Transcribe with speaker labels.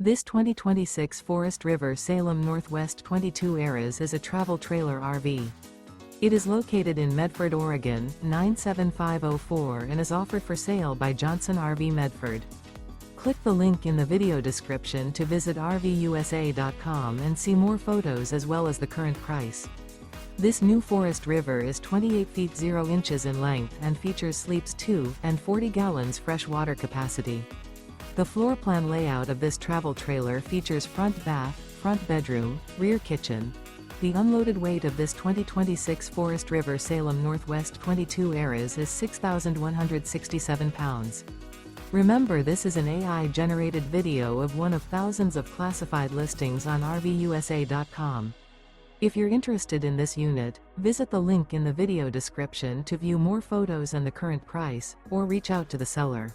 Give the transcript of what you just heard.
Speaker 1: This 2026 Forest River Salem Northwest 22 Eras is a travel trailer RV. It is located in Medford, Oregon, 97504 and is offered for sale by Johnson RV Medford. Click the link in the video description to visit RVUSA.com and see more photos as well as the current price. This new Forest River is 28 feet 0 inches in length and features sleeps 2 and 40 gallons fresh water capacity. The floor plan layout of this travel trailer features front bath, front bedroom, rear kitchen. The unloaded weight of this 2026 Forest River Salem Northwest 22 Eras is 6,167 pounds. Remember, this is an AI-generated video of one of thousands of classified listings on RVUSA.com. If you're interested in this unit, visit the link in the video description to view more photos and the current price, or reach out to the seller.